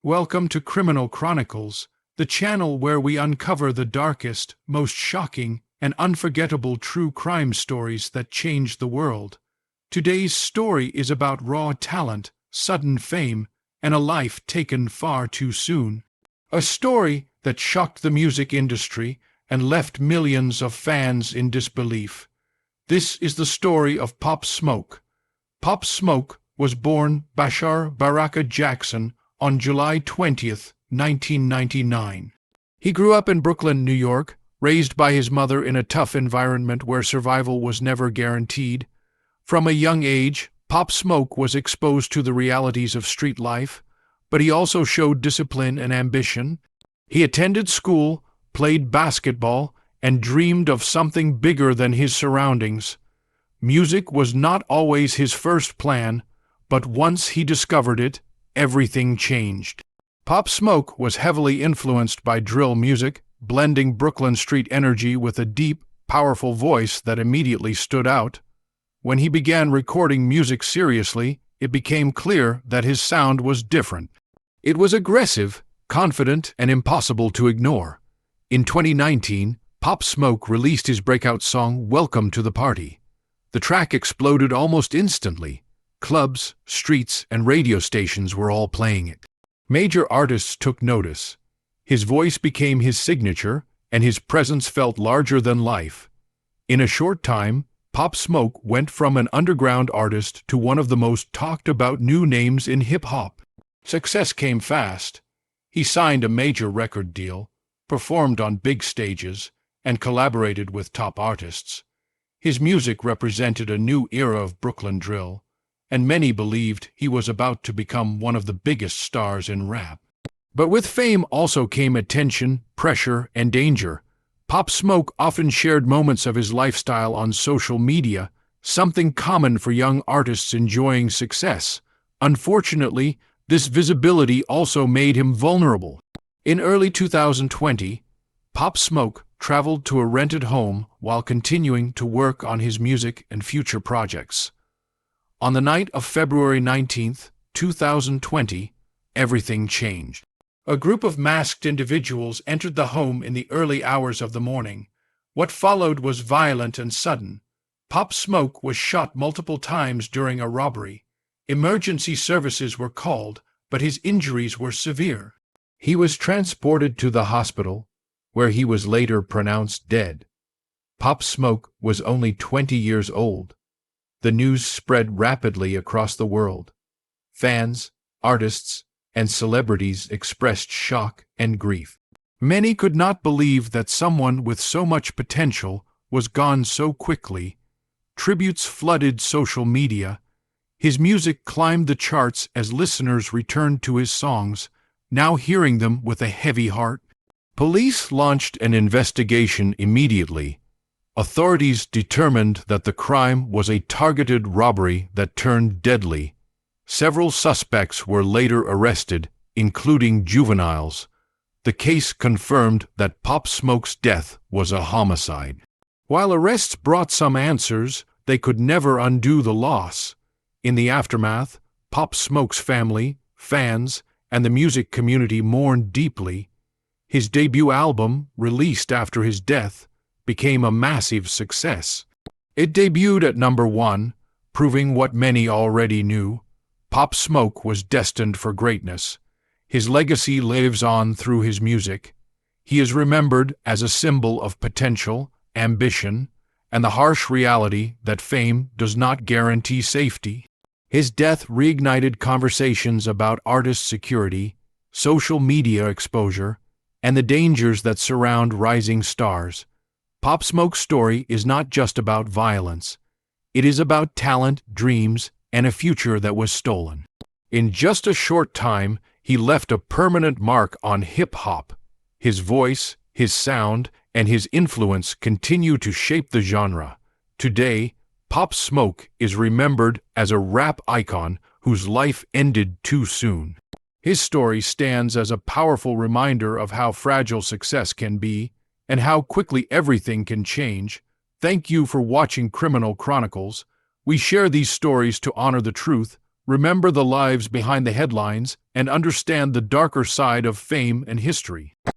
Welcome to Criminal Chronicles, the channel where we uncover the darkest, most shocking, and unforgettable true crime stories that changed the world. Today's story is about raw talent, sudden fame, and a life taken far too soon. A story that shocked the music industry and left millions of fans in disbelief. This is the story of Pop Smoke. Pop Smoke was born Bashar Baraka Jackson on July 20th, 1999. He grew up in Brooklyn, New York, raised by his mother in a tough environment where survival was never guaranteed. From a young age, Pop Smoke was exposed to the realities of street life, but he also showed discipline and ambition. He attended school, played basketball, and dreamed of something bigger than his surroundings. Music was not always his first plan, but once he discovered it, everything changed. Pop Smoke was heavily influenced by drill music, blending Brooklyn street energy with a deep, powerful voice that immediately stood out. When he began recording music seriously, it became clear that his sound was different. It was aggressive, confident, and impossible to ignore. In 2019, Pop Smoke released his breakout song, "Welcome to the Party." The track exploded almost instantly. Clubs, streets, and radio stations were all playing it. Major artists took notice. His voice became his signature, and his presence felt larger than life. In a short time, Pop Smoke went from an underground artist to one of the most talked-about new names in hip-hop. Success came fast. He signed a major record deal, performed on big stages, and collaborated with top artists. His music represented a new era of Brooklyn drill, and many believed he was about to become one of the biggest stars in rap. But with fame also came attention, pressure, and danger. Pop Smoke often shared moments of his lifestyle on social media, something common for young artists enjoying success. Unfortunately, this visibility also made him vulnerable. In early 2020, Pop Smoke traveled to a rented home while continuing to work on his music and future projects. On the night of February 19th, 2020, everything changed. A group of masked individuals entered the home in the early hours of the morning. What followed was violent and sudden. Pop Smoke was shot multiple times during a robbery. Emergency services were called, but his injuries were severe. He was transported to the hospital, where he was later pronounced dead. Pop Smoke was only 20 years old. The news spread rapidly across the world. Fans, artists, and celebrities expressed shock and grief. Many could not believe that someone with so much potential was gone so quickly. Tributes flooded social media. His music climbed the charts as listeners returned to his songs, now hearing them with a heavy heart. Police launched an investigation immediately. Authorities determined that the crime was a targeted robbery that turned deadly. Several suspects were later arrested, including juveniles. The case confirmed that Pop Smoke's death was a homicide. While arrests brought some answers, they could never undo the loss. In the aftermath, Pop Smoke's family, fans, and the music community mourned deeply. His debut album, released after his death, became a massive success. It debuted at #1, proving what many already knew. Pop Smoke was destined for greatness. His legacy lives on through his music. He is remembered as a symbol of potential, ambition, and the harsh reality that fame does not guarantee safety. His death reignited conversations about artist security, social media exposure, and the dangers that surround rising stars. Pop Smoke's story is not just about violence. It is about talent, dreams, and a future that was stolen. In just a short time, he left a permanent mark on hip-hop. His voice, his sound, and his influence continue to shape the genre. Today, Pop Smoke is remembered as a rap icon whose life ended too soon. His story stands as a powerful reminder of how fragile success can be and how quickly everything can change. Thank you for watching Criminal Chronicles. We share these stories to honor the truth, remember the lives behind the headlines, and understand the darker side of fame and history.